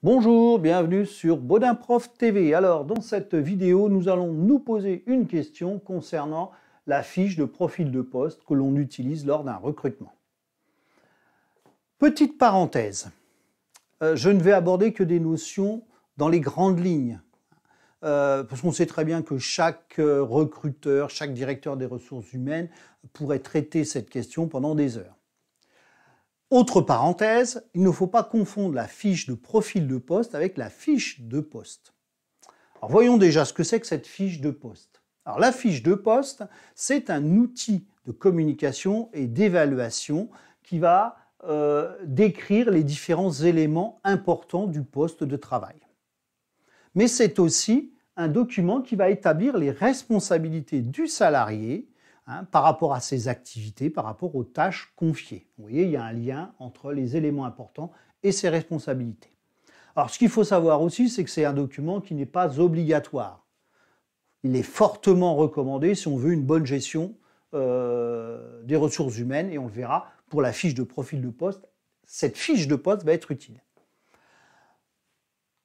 Bonjour, bienvenue sur Baudin Prof TV. Alors, dans cette vidéo, nous allons nous poser une question concernant la fiche de profil de poste que l'on utilise lors d'un recrutement. Petite parenthèse, je ne vais aborder que des notions dans les grandes lignes, parce qu'on sait très bien que chaque recruteur, chaque directeur des ressources humaines pourrait traiter cette question pendant des heures. Autre parenthèse, il ne faut pas confondre la fiche de profil de poste avec la fiche de poste. Alors voyons déjà ce que c'est que cette fiche de poste. Alors la fiche de poste, c'est un outil de communication et d'évaluation qui va décrire les différents éléments importants du poste de travail. Mais c'est aussi un document qui va établir les responsabilités du salarié par rapport à ses activités, par rapport aux tâches confiées. Vous voyez, il y a un lien entre les éléments importants et ses responsabilités. Alors, ce qu'il faut savoir aussi, c'est que c'est un document qui n'est pas obligatoire. Il est fortement recommandé si on veut une bonne gestion des ressources humaines, et on le verra pour la fiche de profil de poste. Cette fiche de poste va être utile.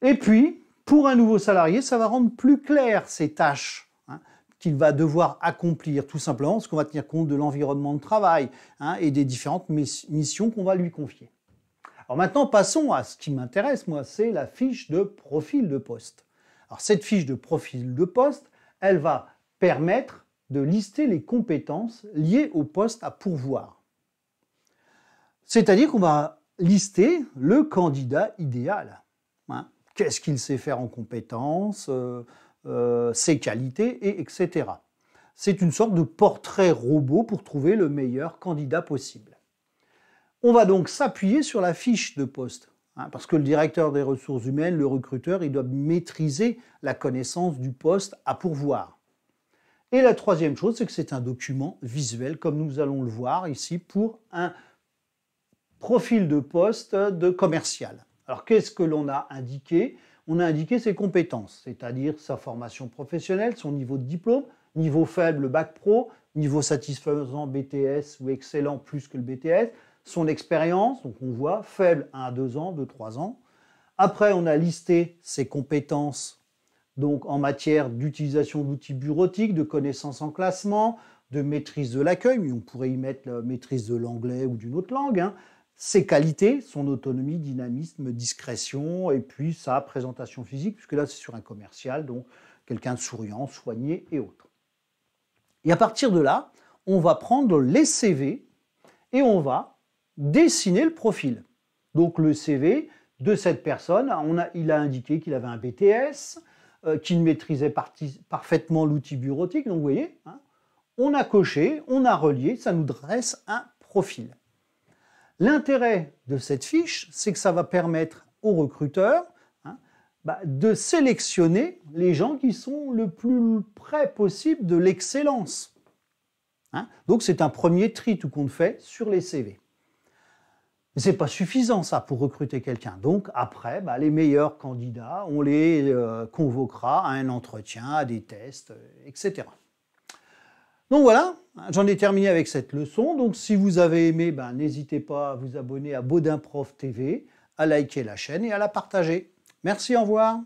Et puis, pour un nouveau salarié, ça va rendre plus clair ses tâches qu'il va devoir accomplir, tout simplement parce qu'on va tenir compte de l'environnement de travail et des différentes missions qu'on va lui confier. Alors maintenant, passons à ce qui m'intéresse, moi, c'est la fiche de profil de poste. Alors cette fiche de profil de poste, elle va permettre de lister les compétences liées au poste à pourvoir. C'est-à-dire qu'on va lister le candidat idéal. Qu'est-ce qu'il sait faire en compétences, ses qualités, etc. C'est une sorte de portrait robot pour trouver le meilleur candidat possible. On va donc s'appuyer sur la fiche de poste, parce que le directeur des ressources humaines, le recruteur, il doit maîtriser la connaissance du poste à pourvoir. Et la troisième chose, c'est que c'est un document visuel, comme nous allons le voir ici, pour un profil de poste de commercial. Alors, qu'est-ce que l'on a indiqué ? On a indiqué ses compétences, c'est-à-dire sa formation professionnelle, son niveau de diplôme, niveau faible bac pro, niveau satisfaisant BTS ou excellent plus que le BTS, son expérience, donc on voit faible 1 à 2 ans, 2-3 ans. Après, on a listé ses compétences donc en matière d'utilisation d'outils bureautiques, de connaissances en classement, de maîtrise de l'accueil, mais on pourrait y mettre la maîtrise de l'anglais ou d'une autre langue, ses qualités, son autonomie, dynamisme, discrétion, et puis sa présentation physique, puisque là c'est sur un commercial, donc quelqu'un de souriant, soigné et autres. Et à partir de là, on va prendre les CV et on va dessiner le profil. Donc le CV de cette personne, il a indiqué qu'il avait un BTS, qu'il maîtrisait parfaitement l'outil bureautique, donc vous voyez, on a coché, on a relié, ça nous dresse un profil. L'intérêt de cette fiche, c'est que ça va permettre aux recruteurs de sélectionner les gens qui sont le plus près possible de l'excellence. Donc c'est un premier tri tout compte fait sur les CV. Mais ce n'est pas suffisant ça pour recruter quelqu'un. Donc après, les meilleurs candidats, on les convoquera à un entretien, à des tests, etc. Donc voilà, j'en ai terminé avec cette leçon. Donc si vous avez aimé, n'hésitez pas à vous abonner à Baudin Prof TV, à liker la chaîne et à la partager. Merci, au revoir.